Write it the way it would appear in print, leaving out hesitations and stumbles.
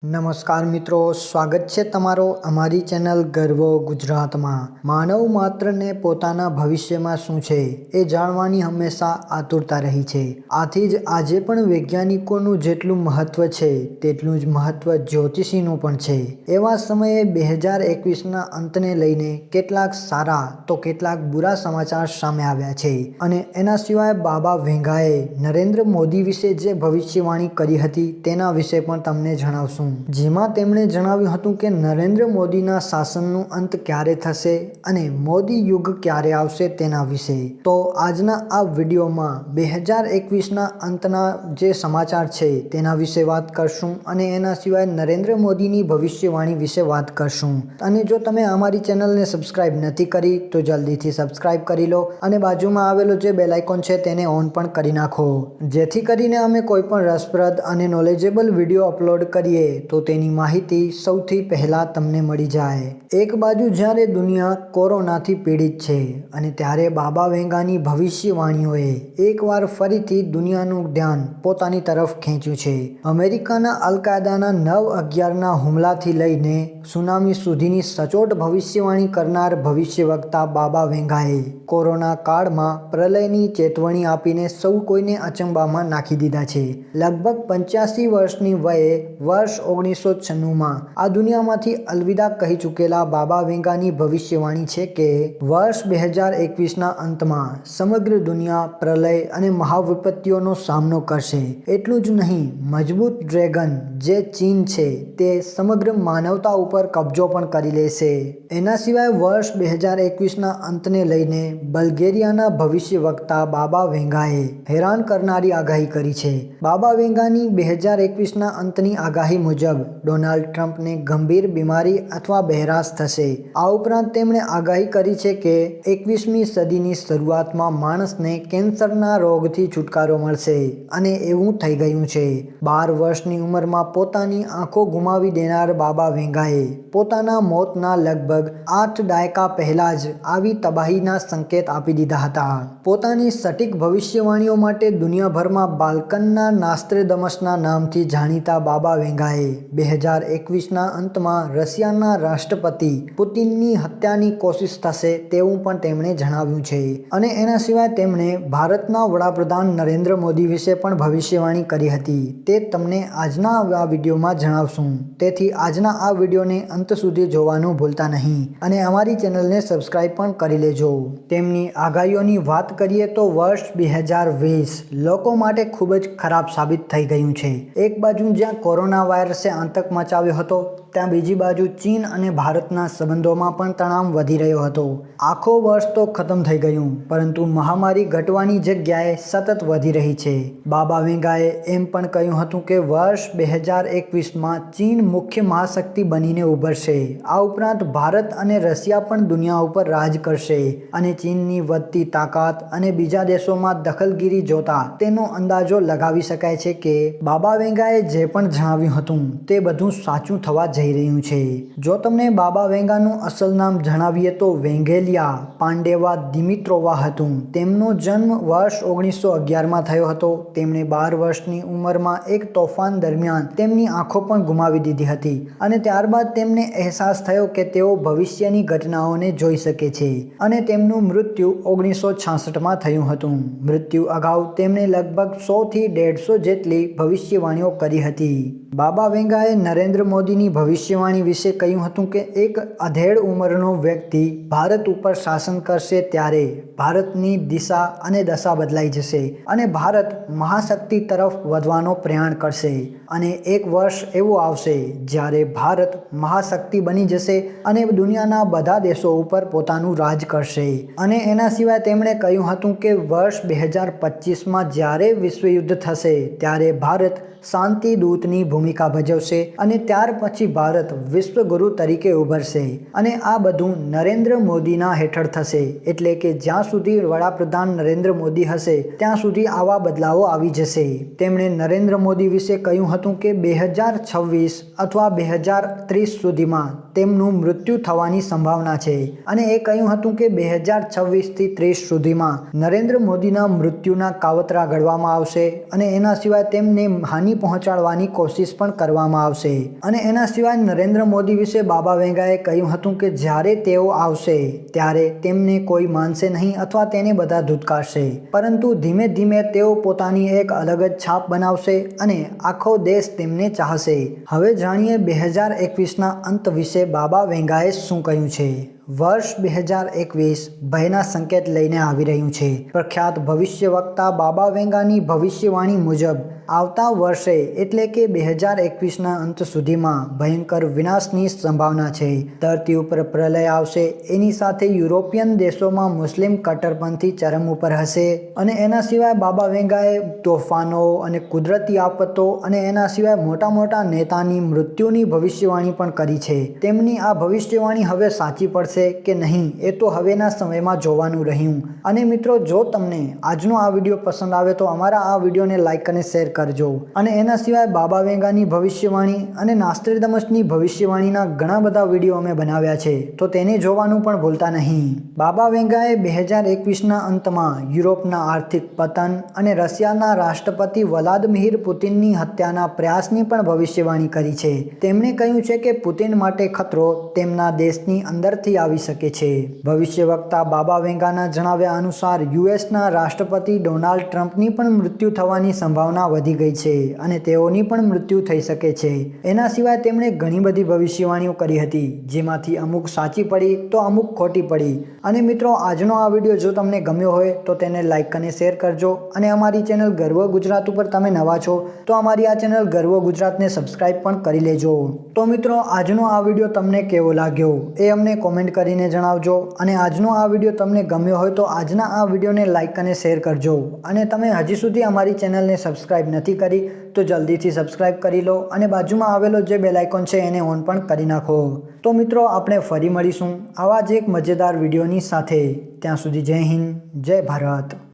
નમસ્કાર મિત્રો, સ્વાગત છે તમારો અમારી ચેનલ ગર્વ ગુજરાતમાં। માનવ માત્રને પોતાના ભવિષ્યમાં શું છે એ જાણવાની હંમેશા આતુરતા રહી છે। આથી જ આજે પણ વૈજ્ઞાનિકોનું જેટલું મહત્વ છે તેટલું જ મહત્વ જ્યોતિષીનું પણ છે। એવા સમયે 2021ના અંતને લઈને કેટલાક સારા તો કેટલાક બુરા સમાચાર સામે આવ્યા છે અને એના સિવાય બાબા વેંગાએ નરેન્દ્ર મોદી વિશે જે ભવિષ્યવાણી કરી હતી તેના વિશે પણ તમને જણાવશું। જેમાં તેમણે જણાવ્યું હતું કે નરેન્દ્ર મોદીના શાસનનું અંત ક્યારે થશે અને મોદી યુગ ક્યારે આવશે તેના વિશે। તો આજના આ વિડીયોમાં 2021ના અંતના જે સમાચાર છે તેના વિશે વાત કરશું અને એના સિવાય નરેન્દ્ર મોદીની ભવિષ્યવાણી વિશે વાત કરશું। અને જો તમે અમારી ચેનલને સબસ્ક્રાઇબ નથી કરી તો જલ્દીથી સબસ્ક્રાઇબ કરી લો અને બાજુમાં આવેલો જે બેલ આઇકોન છે તેને ઓન પણ કરી નાખો, જેથી કરીને અમે કોઈ પણ રસપ્રદ અને નોલેજેબલ વિડીયો અપલોડ કરીએ તો તેની માહિતી સૌથી પહેલા તમને મળી જાય। એક બાજુ જ્યારે દુનિયા કોરોનાથી પીડિત છે અને ત્યારે બાબા વેંગાની ભવિષ્યવાણીઓએ એકવાર ફરીથી દુનિયાનું ધ્યાન પોતાની તરફ ખેંચ્યું છે। અમેરિકાના અલ-કાયદાના 9/11ના હુમલાથી લઈને સુનામી સુધીની સચોટ ભવિષ્યવાણી કરનાર ભવિષ્યવક્તા બાબા વેંગાએ કોરોના કાળમાં પ્રલયની ચેતવણી આપીને સૌ કોઈને અચંબામાં નાખી દીધા છે। લગભગ 85 વર્ષની વયે વર્ષ 1996માં આ દુનિયામાંથી અલવિદા કહી ચૂકેલા બાબા વેંગાની ભવિષ્યવાણી છે કે વર્ષ 2021ના અંતમાં સમગ્ર દુનિયા પ્રલય અને મહાવિપત્તિઓનો સામનો કરશે। એટલું જ નહીં, મજબૂત ડ્રેગન જે ચીન છે તે સમગ્ર માનવતા ઉપર કબજો પણ કરી લેશે। એના સિવાય વર્ષ 2021ના અંતને લઈને બલ્ગેરિયાના ભવિષ્યવક્તા બાબા વેંગાએ હેરાન કરનારી આગાહી કરી છે। બાબા વેંગાની 2021ના અંતની આગાહી મુજબ ડોનાલ્ડ ટ્રમ્પને ગંભીર બીમારી અથવા બહેરાશ થશે। આ ઉપરાંત તેમણે આગાહી કરી છે કે 21મી સદીની શરૂઆતમાં માણસને કેન્સરના રોગથી છુટકારો મળશે અને એવું થઈ ગયું છે। 12 વર્ષની ઉંમરમાં પોતાની આંખો ગુમાવી દેનાર બાબા વેંગાએ પોતાના મોતના લગભગ 8 દાયકા પહેલા જ આવી તબાહીના સંકેત આપી દીધા હતા। પોતાની સટીક ભવિષ્યવાણીઓ માટે દુનિયાભરમાં બાલ્કનના નાસ્ત્રેદમસના નામથી જાણીતા બાબા વેંગાએ 2021ના અંતમાં રશિયાના રાષ્ટ્રપતિ પુતિનની હત્યાની કોશિશ થશે તેવું પણ તેમણે જણાવ્યું છે। અને એના સિવાય તેમણે ભારતના વડાપ્રધાન નરેન્દ્ર મોદી વિશે પણ ભવિષ્યવાણી કરી હતી, તે તમને આજના આ વિડીયોમાં જણાવશું। તેથી આજના આ વિડીયોને અંત સુધી જોવાનું ભૂલતા નહીં અને અમારી ચેનલને સબસ્ક્રાઇબ પણ કરી લેજો। તેમની આગાહીઓની વાત કરીએ તો વર્ષ 2020 લોકો માટે ખૂબ જ ખરાબ સાબિત થઈ ગયું છે। એક બાજુ જ્યાં કોરોના વાયરસે આતંક મચાવ્યો હતો ત્યાં બીજી બાજુ ચીન અને ભારતના સંબંધોમાં પણ તણાવ વધી રહ્યો હતો। આખો વર્ષ તો ખતમ થઈ ગયું પરંતુ મહામારી ઘટવાની જગ્યાએ સતત વધી રહી છે। બાબા વેંગાએ એમ પણ કહ્યું હતું કે વર્ષ 2021માં ચીન મુખ્ય મહાશક્તિ બનીને ઉભરશે। આ ઉપરાંત ભારત અને રશિયા પણ દુનિયા ઉપર રાજ કરશે અને ચીનની વધતી તાકાત અને બીજા દેશોમાં દખલગીરી જોતા તેનો અંદાજો લગાવી શકાય છે કે બાબા વેંગાએ જે પણ જણાવ્યું હતું તે બધું સાચું થવા જઈ રહ્યું છે। જો તમને બાબા વેંગાનું અસલ નામ જણાવીએ તો વેંગેલિયા પાંડેવા દિમિત્રોવા હતું। તેમનો જન્મ વર્ષ 1911માં થયો હતો। તેમણે 12 વર્ષની ઉંમરમાં એક તોફાન દરમિયાન તેમની આંખો પણ ગુમાવી દીધી હતી અને ત્યારબાદ તેમને અહેસાસ થયો કે તેઓ ભવિષ્યની ઘટનાઓને જોઈ શકે છે અને તેમનું મૃત્યુ 1966માં થયું હતું। મૃત્યુ અગાઉ તેમણે લગભગ 100થી 150 જેટલી ભવિષ્યવાણીઓ કરી હતી। બાબા વેંગાએ નરેન્દ્ર મોદીની ભવિષ્યવાણી વિશે કહ્યું હતું કે એક અધેડ ઉંમરનો વ્યક્તિ ભારત ઉપર શાસન કરશે ત્યારે ભારતની દિશા અને દશા બદલાઈ જશે અને ભારત મહાશક્તિ તરફ વધવાનો પ્રયાણ કરશે અને એક વર્ષ એવું આવશે જ્યારે ભારત મહાશક્તિ બની જશે અને દુનિયાના બધા દેશો ઉપર પોતાનું રાજ કરશે। અને એના સિવાય તેમણે કહ્યું હતું કે વર્ષ 2025માં જ્યારે વિશ્વયુદ્ધ થશે ત્યારે ભારત શાંતિ દૂતની ભૂમિકા ભજવશે અને ત્યાર પછી ભારત વિશ્વગુરુ તરીકે ઉભરશે અને આ બધું નરેન્દ્ર મોદીના હેઠળ થશે। એટલે કે જ્યાં સુધી વડાપ્રધાન નરેન્દ્ર મોદી હશે ત્યાં સુધી આવા બદલાવો આવી જશે। તેમણે નરેન્દ્ર મોદી વિશે કહ્યું હતું કે 2026 અથવા 2030 સુધીમાં તેમનું મૃત્યુ થવાની સંભાવના છે અને એ કહ્યું હતું કે 2026થી 30 સુધીમાં નરેન્દ્ર મોદીના મૃત્યુના કાવતરા ઘડવામાં આવશે અને એના સિવાય તેમને હાનિ પહોંચાડવાની કોશિશ પણ કરવામાં કરવામાં આવશે। અને એના સિવાય નરેન્દ્ર મોદી વિશે બાબા વેંગાએ કહ્યું હતું કે જ્યારે તેઓ આવશે ત્યારે તેમને કોઈ માનશે નહીં અથવા તેને બધા ધૂતકારશે, પરંતુ ધીમે ધીમે તેઓ પોતાની એક અલગ જ છાપ બનાવશે અને આખો દેશ તેમને ચાહશે। હવે જાણીએ 2021ના અંત વિશે બાબા વેંગાએ શું કહ્યું છે। વર્ષ 2021 ભયના સંકેત લઈને આવી રહ્યું છે। પ્રખ્યાત ભવિષ્ય વક્તા બાબા વેંગાની ભવિષ્યવાણી મુજબ આવતા વર્ષે એટલે કે 2021ના અંત સુધીમાં ભયંકર વિનાશની સંભાવના છે। ધરતી ઉપર પ્રલય આવશે, એની સાથે યુરોપિયન દેશોમાં મુસ્લિમ કટ્ટરપંથી ચરમ ઉપર હશે અને એના સિવાય બાબા વેંગાએ તોફાનો અને કુદરતી આફતો અને એના સિવાય મોટા મોટા નેતાની મૃત્યુની ભવિષ્યવાણી પણ કરી છે। તેમની આ ભવિષ્યવાણી હવે સાચી પડશે કે નહીં એ તો હવેના સમયમાં જોવાનું રહ્યું। અને મિત્રો, જો તમને આજનો આ વિડીયો પસંદ આવે તો અમારા આ વિડીયોને લાઈક અને શેર કરજો। અને એના સિવાય બાબા વેંગાની ભવિષ્યવાણી અને નાસ્ટ્રેડમસની ભવિષ્યવાણીના ઘણા બધા વિડીયો અમે બનાવ્યા છે, તો તેને જોવાનું પણ ભૂલતા નહીં। બાબા વેંગાએ 2021ના અંતમાં યુરોપના આર્થિક પતન અને રશિયાના રાષ્ટ્રપતિ વ્લાદિમીર પુતિનની હત્યાના પ્રયાસની પણ ભવિષ્યવાણી કરી છે। તેમણે કહ્યું છે કે પુતિન માટે ખતરો તેમના દેશની અંદરથી આવી શકે છે। ભવિષ્ય વક્તા બાબા વેંગાના જણાવ્યા અનુસાર યુએસના રાષ્ટ્રપતિ ડોનાલ્ડ ટ્રમ્પની પણ મૃત્યુ થવાની સંભાવના વધી ગઈ છે અને તેઓની પણ મૃત્યુ થઈ શકે છે। એના સિવાય તેમણે ઘણી બધી ભવિષ્યવાણીઓ કરી હતી, જેમાંથી અમુક સાચી પડી તો અમુક ખોટી પડી। અને મિત્રો, આજનો આ વિડીયો જો તમને ગમ્યો હોય તો તેને લાઈક અને શેર કરજો। અને અમારી ચેનલ ગર્વ ગુજરાત ઉપર તમે નવા છો તો અમારી આ ચેનલ ગર્વ ગુજરાતને સબસ્ક્રાઈબ પણ કરી લેજો। તો મિત્રો, આજનો આ વિડીયો તમને કેવો લાગ્યો એ અમને કોમેન્ટ કરીને જણાવજો। અને આજનો આ વિડીયો તમને ગમ્યો હોય તો આજના આ વિડીયોને લાઈક અને શેર કરજો। અને તમે હજી સુધી અમારી ચેનલને સબસ્ક્રાઈબ નથી કરી તો જલ્દીથી સબસ્ક્રાઈબ કરી લો અને બાજુમાં આવેલો જે બેલ આઇકોન છે એને ઓન પણ કરી નાખો। તો મિત્રો, આપણે ફરી મળીશું આવા જ એક મજેદાર વિડીયોની સાથે। ત્યાં સુધી જય હિન્દ, જય ભારત।